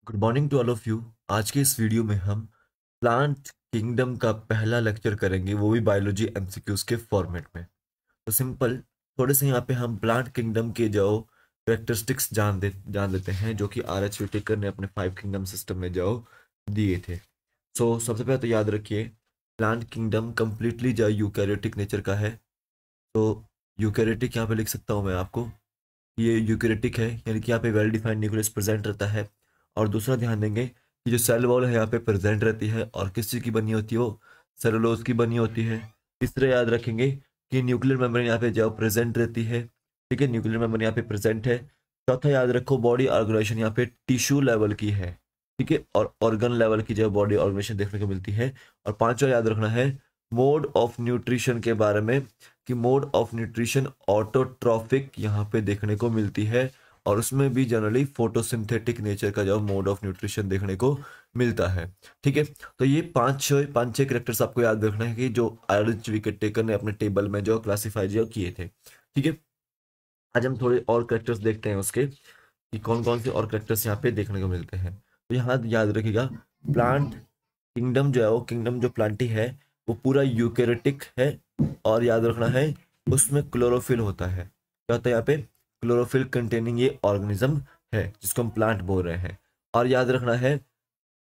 Good morning to all of you. आज के इस वीडियो में हम प्लांट किंगडम का पहला लेक्चर करेंगे, वो भी बायोलॉजी एमसीक्यूज के फॉर्मेट में। तो सिंपल थोड़े से यहाँ पे हम प्लांट किंगडम के जो करेक्टरिस्टिक्स जान लेते हैं, जो कि आर एच विटेकर ने अपने 5 किंगडम सिस्टम में जो दिए थे। सबसे पहले तो याद रखिए, प्लांट किंगडम कंप्लीटली जो यूकैरियोटिक नेचर का है। तो यूकैरियोटिक यहाँ पे लिख सकता हूँ मैं आपको, ये यूकैरियोटिक है, यानी कि यहाँ पे वेल डिफाइंड न्यूक्लियस प्रेजेंट रहता है। और दूसरा ध्यान देंगे कि जो सेल वॉल है यहाँ पे प्रेजेंट रहती है, और किस चीज़ की बनी होती है, वो सेलुलोज की बनी होती है। तीसरा याद रखेंगे कि न्यूक्लियर मेम्ब्रेन यहाँ पे जो प्रेजेंट रहती है। ठीक है, न्यूक्लियर मेम्ब्रेन यहाँ पे प्रेजेंट है। चौथा याद रखो, बॉडी ऑर्गेनाइजेशन यहाँ पे टिश्यू लेवल की है। ठीक है, और ऑर्गन लेवल की जो बॉडी ऑर्गेनाइजेशन देखने को मिलती है। और पांचवा याद रखना है मोड ऑफ न्यूट्रिशन के बारे में, कि मोड ऑफ न्यूट्रिशन ऑटोट्रॉफिक यहाँ पे देखने को मिलती है, और उसमें भी जनरली फोटोसिंथेटिक नेचर का जो मोड ऑफ न्यूट्रिशन देखने को मिलता है। ठीक है, तो ये पांच छह कैरेक्टर्स आपको याद रखना है कि जो आर.एच. विकेटेकर ने अपने टेबल में जो क्लासीफाई जो किए थे। ठीक है, आज हम थोड़े और कैरेक्टर्स देखते हैं उसके, कि कौन कौन से और कैरेक्टर्स यहाँ पे देखने को मिलते हैं। तो यहाँ याद रखिएगा, प्लांट किंगडम जो है, वो किंगडम जो प्लांटी है वो पूरा यूकेरियोटिक है। और याद रखना है, उसमें क्लोरोफिल होता है। क्या होता है यहाँ पे? क्लोरोफिल कंटेनिंग ये ऑर्गेनिज्म है, जिसको हम प्लांट बोल रहे हैं। और याद रखना है,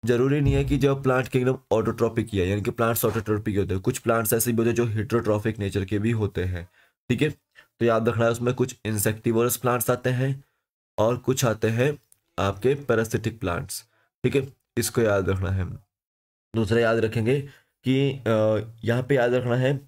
जरूरी नहीं है कि जो प्लांट किंगडम ऑटोट्रॉपिक ही है, यानी कि प्लांट्स ऑटोट्रॉपिक होते हैं। कुछ प्लांट्स ऐसे भी होते हैं जो हेटेरोट्रॉफिक नेचर के भी होते हैं। ठीक है, तो याद रखना है, उसमें कुछ इंसेक्टिवोरस प्लांट्स आते हैं और कुछ आते हैं आपके पैरासिटिक प्लांट्स। ठीक है, इसको याद रखना है। दूसरा याद रखेंगे कि यहाँ पे याद रखना है,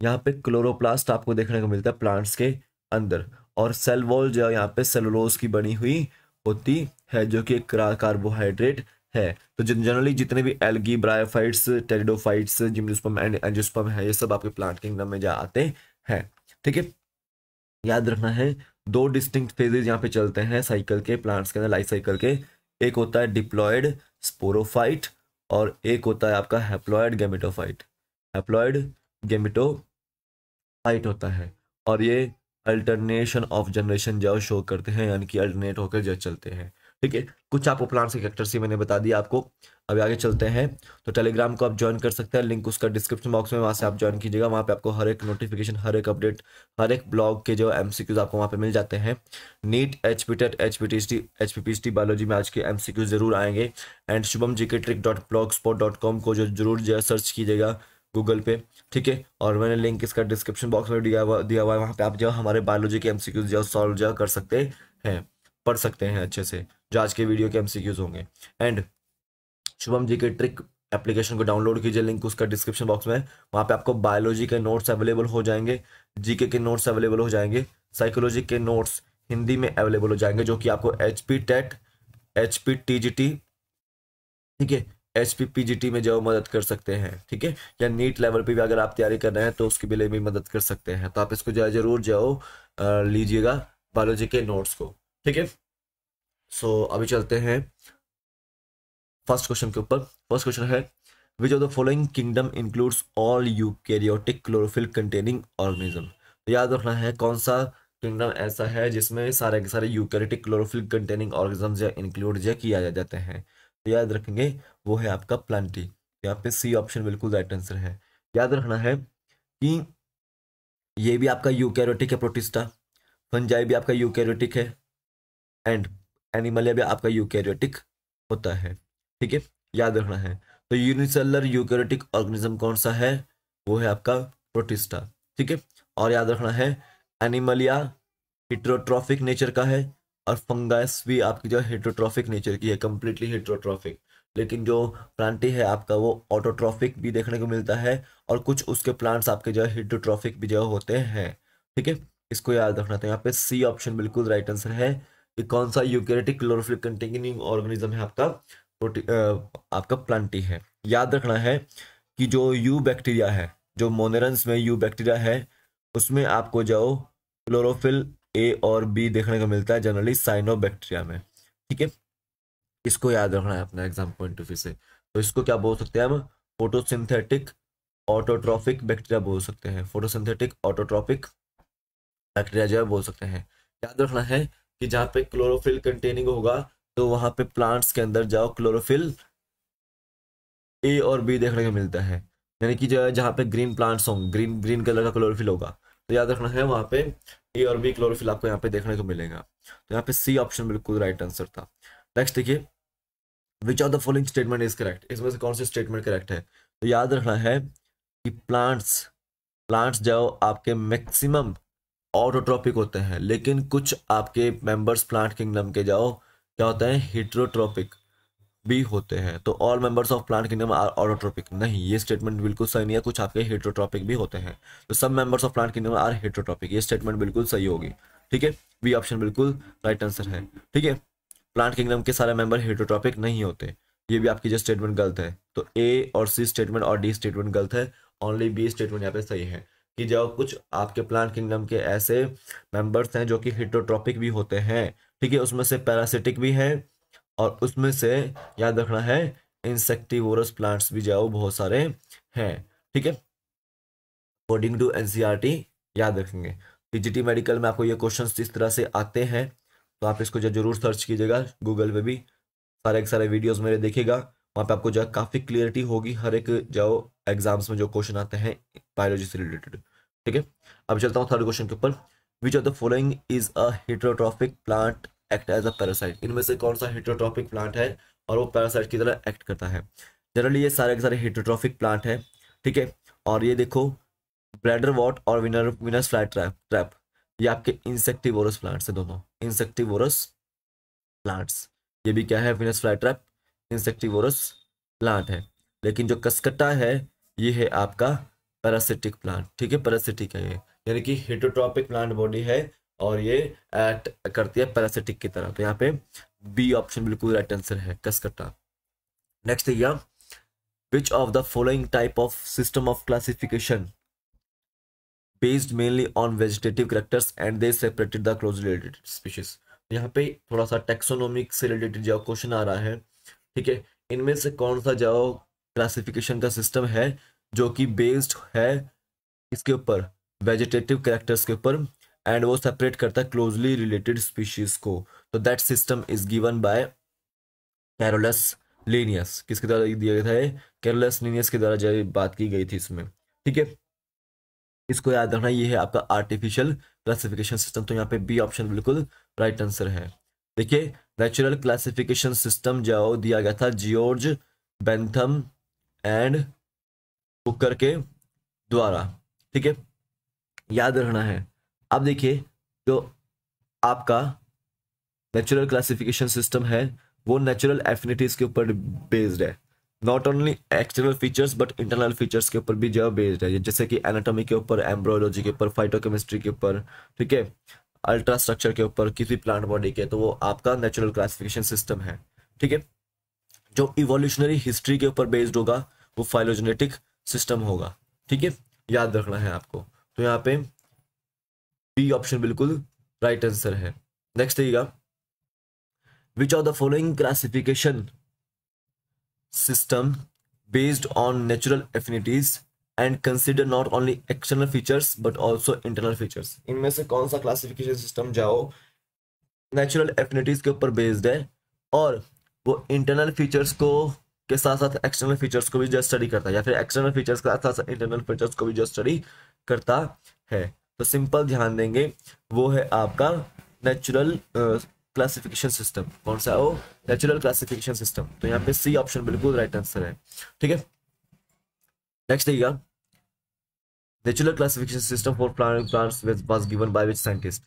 यहाँ पे क्लोरोप्लास्ट आपको देखने को मिलता है प्लांट्स के अंदर। और सेल वॉल जो है यहाँ पे सेलुलोज की बनी हुई होती है, जो कि एक कार्बोहाइड्रेट है। तो जनरली जितने भी algae, bryophytes, pteridophytes, gymnosperm and angiosperm है, ये सब आपके प्लांट किंगडम में जा आते हैं। ठीक है, याद रखना है, दो डिस्टिंक्ट फेजेस यहाँ पे चलते हैं साइकिल के, प्लांट्स के अंदर लाइफ साइकिल के। एक होता है डिप्लॉयड स्पोरोफाइट, और एक होता है आपका हैप्लॉयड गैमेटोफाइट। हैप्लॉयड गैमेटोफाइट होता है, और ये अल्टरनेशन ऑफ जनरेशन जो शो करते हैं, यानी कि अल्टरनेट होकर जो चलते हैं। ठीक है, कुछ आपको प्लांट्स के कैरेक्टर्स ही मैंने बता दिया आपको। अभी आगे चलते हैं। तो टेलीग्राम को आप ज्वाइन कर सकते हैं, लिंक उसका डिस्क्रिप्शन बॉक्स में, वहाँ से आप ज्वाइन कीजिएगा। वहाँ पे आपको हर एक नोटिफिकेशन, हर एक अपडेट, हर एक ब्लॉग के जो एमसीक्यूज आपको वहाँ पे मिल जाते हैं। नीट, एचपीटेट, एचपीपीएचडी बायोलॉजी में आज के एमसीक्यूज जरूर आएंगे। And Shubham GK trick .blogspot.com को जो जरूर जो सर्च कीजिएगा गूगल पे। ठीक है, और मैंने लिंक इसका डिस्क्रिप्शन बॉक्स में दिया हुआ है, वहाँ पे आप जो हमारे बायोलॉजी के एमसीक्यूज जो सॉल्व जो कर सकते हैं, पढ़ सकते हैं अच्छे से, जो आज के वीडियो के एमसीक्यूज होंगे। एंड शुभम जी के ट्रिक एप्लीकेशन को डाउनलोड कीजिए, लिंक उसका डिस्क्रिप्शन बॉक्स में। वहाँ पे आपको बायोलॉजी के नोट्स अवेलेबल हो जाएंगे, जीके के नोट्स अवेलेबल हो जाएंगे, साइकोलॉजी के नोट्स हिंदी में अवेलेबल हो जाएंगे, जो कि आपको एचपी टेट, एचपी टीजीटी, ठीक है, एचपी पीजीटी में जो मदद कर सकते हैं। ठीक है, या नीट लेवल पे भी अगर आप तैयारी कर रहे हैं तो उसके लिए भी मदद कर सकते हैं। तो आप इसको जो है जरूर जो लीजिएगा बायोलॉजी के नोट्स को। ठीक है, अभी चलते हैं फर्स्ट क्वेश्चन के ऊपर। फर्स्ट क्वेश्चन है, विच of the following kingdom includes all eukaryotic chlorophyll containing organism. तो याद रखना है, कौन सा किंगडम ऐसा है जिसमें सारे के सारे यूकैरियोटिक क्लोरोफिल कंटेनिंग ऑर्गेनिज्म या इंक्लूड या किया जाते हैं। तो याद रखेंगे, वो है आपका प्लांटी। यहाँ पे सी ऑप्शन बिल्कुल राइट आंसर है। याद रखना है कि ये भी आपका यूकैरियोटिक है, प्रोटिस्टा। फंजाई भी आपका यूकैरियोटिक है, एंड एनिमलिया भी आपका यूकैरियोटिक होता है। ठीक है, याद रखना है। तो यूनिसेलुलर यूकैरियोटिक ऑर्गेनिज्म कौन सा है? वो है आपका प्रोटिस्टा। ठीक है, और याद रखना है, एनिमलिया हेटेरोट्रॉफिक नेचर का है, और फंगस भी आपकी जो हेटेरोट्रॉफिक नेचर की है, कंप्लीटली हेटेरोट्रॉफिक। लेकिन जो प्लांटी है आपका, वो ऑटोट्रॉफिक भी देखने को मिलता है, और कुछ उसके प्लांट्स आपके जो है हेटेरोट्रॉफिक भी जो होते हैं। ठीक है, इसको याद रखना था। यहाँ पे सी ऑप्शन बिल्कुल राइट आंसर है कि कौन सा यूकैरियोटिक क्लोरोफिल कंटेनिंग ऑर्गेनिज्म है आपका, आपका प्लांटी है। याद रखना है कि जो यू बैक्टीरिया है, जो मोनेरन्स में यू बैक्टीरिया है, उसमें आपको जो क्लोरोफिल ए और बी देखने को मिलता है जनरली साइनोबैक्टीरिया में। ठीक है, इसको याद रखना है अपना एग्जाम पॉइंट ऑफ व्यू से। तो इसको क्या बोल सकते हैं हम? फोटोसिंथेटिक ऑटोट्रॉफिक बैक्टीरिया बोल सकते हैं। फोटोसिंथेटिक ऑटोट्रॉफिक बैक्टीरिया जो है बोल सकते हैं। याद रखना है कि जहाँ पे क्लोरोफिल कंटेनिंग होगा, तो वहां पे प्लांट्स के अंदर जाओ, क्लोरोफिल ए और बी देखने को मिलता है। यानी कि जो है जहाँ पे ग्रीन प्लांट्स होंगे, ग्रीन ग्रीन कलर का क्लोरोफिल होगा, तो याद रखना है वहाँ पे ए और बी क्लोरोफिल आपको यहाँ पे देखने को मिलेगा। तो यहाँ पे सी ऑप्शन बिल्कुल राइट आंसर था। नेक्स्ट देखिए, विच of the following statement is correct, इसमें से कौन सी स्टेटमेंट करेक्ट है। तो याद रखना है कि प्लांट्स प्लांट्स जो आपके मैक्सिमम ऑटोट्रॉपिक होते हैं, लेकिन कुछ आपके मेंबर्स प्लांट किंगडम के जाओ क्या होता है, हेट्रोट्रॉपिक भी होते हैं। तो all members of plant kingdom are autotrophic, नहीं, ये स्टेटमेंट बिल्कुल सही नहीं है, कुछ आपके हेट्रोट्रॉपिक भी होते हैं। तो सब members of plant kingdom are heterotrophic, ये स्टेटमेंट बिल्कुल सही होगी। ठीक है, बी ऑप्शन बिल्कुल राइट आंसर है। ठीक है, प्लांट किंगडम के सारे मेंबर हेट्रोट्रॉपिक नहीं होते, ये भी आपकी जो स्टेटमेंट गलत है। तो ए और सी स्टेटमेंट और डी स्टेटमेंट गलत है, ओनली बी स्टेटमेंट यहाँ पे सही है कि जब कुछ आपके प्लांट किंगडम के ऐसे मेंबर्स हैं जो कि हेट्रोट्रॉपिक भी होते हैं, ठीक है, उसमें से पैरासिटिक भी है, और उसमें से याद रखना है इंसेक्टिवोरस प्लांट्स भी जाओ बहुत सारे हैं। ठीक है, अकॉर्डिंग टू एनसीईआरटी याद रखेंगे। टीजीटी मेडिकल में आपको ये क्वेश्चंस इस तरह से आते हैं, तो आप इसको जो जरूर सर्च कीजिएगा गूगल पे भी, सारे के सारे वीडियोस मेरे देखिएगा, वहाँ पे आपको जो है काफ़ी क्लियरिटी होगी हर एक जो एग्जाम्स में जो क्वेश्चन आते हैं बायोलॉजी से रिलेटेड। ठीक है, अब चलता हूँ थर्ड क्वेश्चन के ऊपर। Which of the following is a heterotrophic plant act as a parasite, इनमें से कौन सा हेट्रोट्रॉपिक प्लांट है और वो पैरासाइट की तरह एक्ट करता है। जनरली ये सारे के सारे हेट्रोट्रॉपिक प्लांट है। ठीक है, और ये देखो ब्लैडर वॉट और विनस फ्लाई ट्रैप ये आपके इंसेक्टिवोरस प्लांट्स है, दोनों इंसेक्टिवोरस प्लांट्स। ये भी क्या है, Venus fly trap insectivorous plant है। लेकिन जो कसकट्टा है ये है आपका पैरासिटिक प्लांट। ठीक है, पैरासिटिक है ये, यानी कि हेटरोट्रॉपिक प्लांट बॉडी है और ये एक्ट करती है पैरासिटिक की तरह। तो यहाँ पे बी ऑप्शन बिल्कुल राइट आंसर है, कसकट्टा। नेक्स्ट है विच of the following type of system of classification based mainly on vegetative characters and they separated the closely related species। यहाँ पे थोड़ा सा टेक्सोनोमिक से रिलेटेड जो क्वेश्चन आ रहा है। ठीक है, इनमें से कौन सा जो क्लासिफिकेशन का सिस्टम है जो कि बेस्ड है इसके ऊपर, वेजिटेटिव कैरेक्टर्स के ऊपर, एंड वो सेपरेट करता है क्लोजली रिलेटेड स्पीशीज को। तो that system is given by Carolus Linnaeus. किसके द्वारा दिया गया था, कैरोलस लीनियस के द्वारा जो बात की गई थी इसमें। ठीक है, इसको याद रखना, ये है आपका आर्टिफिशियल क्लासिफिकेशन सिस्टम। तो यहाँ पे बी ऑप्शन बिल्कुल राइट आंसर है। देखिए, नेचुरल क्लासिफिकेशन सिस्टम जो दिया गया था जॉर्ज बेंथम एंड कुकर के द्वारा। ठीक है, याद रखना है। अब देखिए, जो आपका नेचुरल क्लासिफिकेशन सिस्टम है वो नेचुरल एफिनिटीज के ऊपर बेस्ड है, not only external features but internal features के ऊपर भी जो बेस्ड है, जैसे कि एनाटॉमी के ऊपर, एम्ब्रोलॉजी के ऊपर, फाइटोकेमिस्ट्री के ऊपर, ठीक है, अल्ट्रा स्ट्रक्चर के ऊपर किसी प्लांट बॉडी के। तो वो आपका नेचुरल क्लासिफिकेशन सिस्टम है। ठीक है, जो इवोल्यूशनरी हिस्ट्री के ऊपर बेस्ड होगा वो फाइलोजेनेटिक सिस्टम होगा। ठीक है, याद रखना है आपको। तो यहाँ पे बी ऑप्शन बिल्कुल राइट आंसर है। नेक्स्ट देखिएगा, विच of the following classification system based on natural affinities and consider not only external features but also internal features। इनमें से कौन सा क्लासिफिकेशन सिस्टम जाओ नेचुरल एफिनिटीज के ऊपर बेस्ड है और वो इंटरनल फीचर्स को के साथ साथ एक्सटर्नल फीचर्स को भी जो स्टडी करता है, या फिर एक्सटर्नल फीचर्स के साथ साथ इंटरनल फीचर्स को भी जो स्टडी करता है। तो सिंपल ध्यान देंगे, वो है आपका नेचुरल क्लासिफिकेशन सिस्टम। कौन सा हो, नेचुरल क्लासिफिकेशन सिस्टम। तो यहाँ पे सी ऑप्शन बिल्कुल राइट आंसर है। ठीक है, नेक्स्ट देखिएगा, natural classification system for plants was given by which scientist.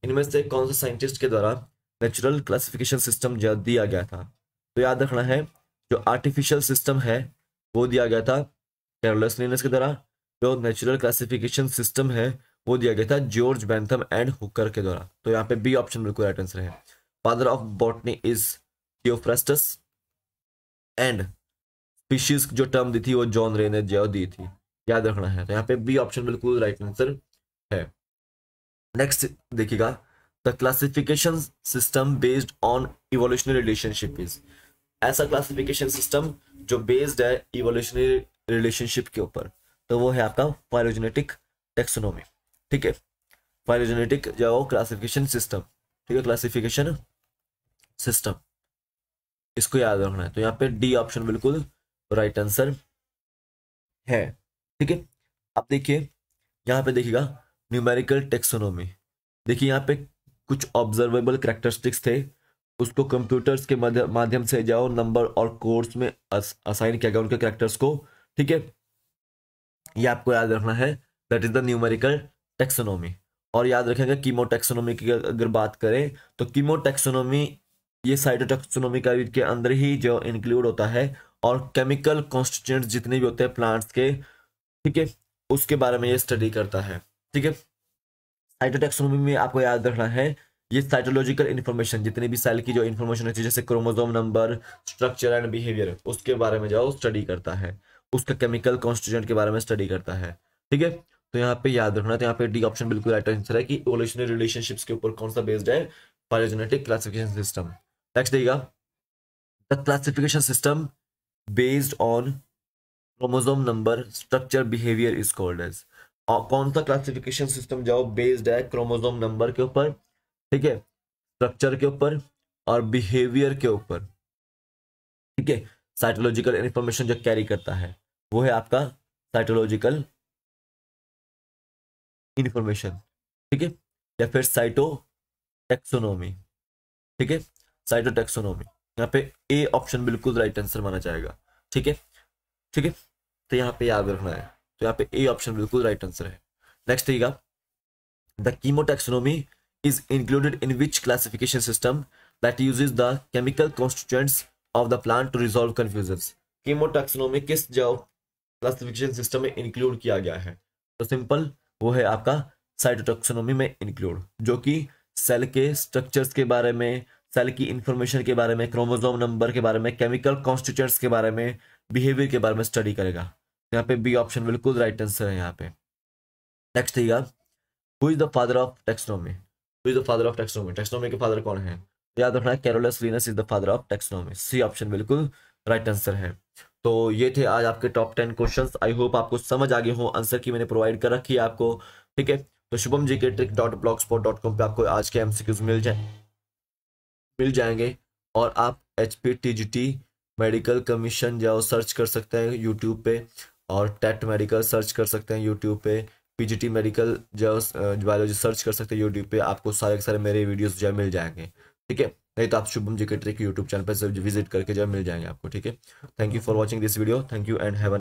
इनमें से कौन से साइंटिस्ट के द्वारा नेचुरल क्लासिफिकेशन सिस्टम दिया गया था। तो याद रखना है, जो आर्टिफिशियल सिस्टम है वो दिया गया था कैरोलस लिनस के द्वारा, जो नेचुरल क्लासिफिकेशन सिस्टम है वो दिया गया था जॉर्ज बेंथम एंड हुकर के द्वारा। तो यहाँ पे बी ऑप्शन बिल्कुल राइट आंसर है। Father of botany is Theophrastus and species जो टर्म दी थी वो जॉन रे ने जो दी थी, याद रखना है। तो यहाँ पे बी ऑप्शन बिल्कुल राइट आंसर है। नेक्स्ट देखिएगा, the classification system based on evolutionary relationship is. ऐसा क्लासिफिकेशन सिस्टम जो बेस्ड है इवोल्यूशनरी रिलेशनशिप के ऊपर, तो वो है आपका फाइलोजेनेटिक टेक्सोनोमी। ठीक है, फाइलोजेनेटिक जो क्लासिफिकेशन सिस्टम, ठीक है, क्लासिफिकेशन सिस्टम। इसको याद रखना है। तो यहाँ पे डी ऑप्शन बिल्कुल राइट आंसर है। ठीक है, अब देखिए यहाँ पे देखिएगा न्यूमेरिकल टेक्सोनोमी। देखिए यहाँ पे कुछ ऑब्जर्वेबल कैरेक्टरिस्टिक्स थे, उसको कंप्यूटर्स के माध्यम से जाओ नंबर और कोड्स में असाइन किया गया उनके कैरेक्टर्स को। ठीक है, ये आपको याद रखना है, that is the numerical taxonomy. और याद रखेंगे कीमो टेक्सोनोमी की अगर बात करें तो कीमो टेक्सोनोमी ये साइटोटेक्सोनोमी का के अंदर ही जो इंक्लूड होता है, और केमिकल कॉन्स्टिट्यूएंट्स जितने भी होते हैं प्लांट्स के, ठीक है, उसके बारे में ये स्टडी करता है। ठीक है, साइटोटेक्सोनोमी में आपको याद रखना है ये साइटोलॉजिकल इन्फॉर्मेशन, जितनी भी सेल की जो इन्फॉर्मेशन होती है जैसे chromosome number, structure and behaviour, उसके बारे में जाओ स्टडी करता है, उसका केमिकल कॉन्स्टिट्यूएंट के बारे में स्टडी करता है। ठीक है, तो यहाँ पे याद रखना, तो यहाँ पे डी ऑप्शन बिल्कुल राइट आंसर है कि इवोल्यूशनरी रिलेशनशिप्स के ऊपर कौन सा बेस्ड है, फाइलोजेनेटिक क्लासिफिकेशन सिस्टम। नेक्स्ट देगा the classification system based on chromosome number, structure, behaviour is called as. और कौन सा क्लासिफिकेशन सिस्टम जाओ बेस्ड है क्रोमोसोम नंबर के ऊपर, ठीक है, स्ट्रक्चर के ऊपर और बिहेवियर के ऊपर। ठीक है, साइटोलॉजिकल इंफॉर्मेशन जो कैरी करता है वो है आपका साइटोलॉजिकल इंफॉर्मेशन। ठीक है, या फिर साइटो टेक्सोनोमी। ठीक है, साइटो टेक्सोनोमी, यहाँ पे ए ऑप्शन बिल्कुल राइट आंसर माना जाएगा। ठीक है, ठीक है, तो यहाँ पे याद रखना है, तो यहाँ पे ए ऑप्शन बिल्कुल राइट आंसर है। नेक्स्ट रहेगा the कीमोटैक्सोनॉमी is included in which classification system that uses the chemical constituents of the plant to resolve confusions। कीमोटैक्सोनॉमी किस जो क्लासिफिकेशन सिस्टम में इंक्लूड किया गया है, तो सिंपल वो है आपका साइटोटैक्सोनॉमी में इंक्लूड, जो कि सेल के स्ट्रक्चर्स के बारे में, सेल की इंफॉर्मेशन के बारे में, क्रोमोसोम नंबर के बारे में, केमिकल कॉन्स्टिट्यूएंट्स के बारे में, बिहेवियर के बारे में स्टडी करेगा। यहाँ पे बी ऑप्शन बिल्कुल राइट आंसर है यहाँ पे। नेक्स्ट है who is the father of taxonomy, who is the father of taxonomy, taxonomy के फादर कौन है, तो याद रखना है Carolus Linnaeus is the father of taxonomy. C option बिल्कुल राइट आंसर है। तो ये थे आज आपके टॉप 10 क्वेश्चंस। आई होप आपको समझ आ गए हो, आंसर की मैंने प्रोवाइड कर रखी है आपको। ठीक है, तो शुभम जी के trick.blogspot.com पे आपको आज के एमसीक्यूज मिल जाएंगे, और आप HPTGT मेडिकल कमीशन जाओ सर्च कर सकते हैं यूट्यूब पे, और टेट मेडिकल सर्च कर सकते हैं यूट्यूब पे, PGT मेडिकल जो बायोलॉजी सर्च कर सकते हैं यूट्यूब पे, आपको सारे के सारे मेरे वीडियोस जो है मिल जाएंगे। ठीक है, नहीं तो आप शुभम जी के ट्रिक यूट्यूब चैनल पर विजिट करके जो है मिल जाएंगे आपको। ठीक है, thank you for watching this video, thank you and have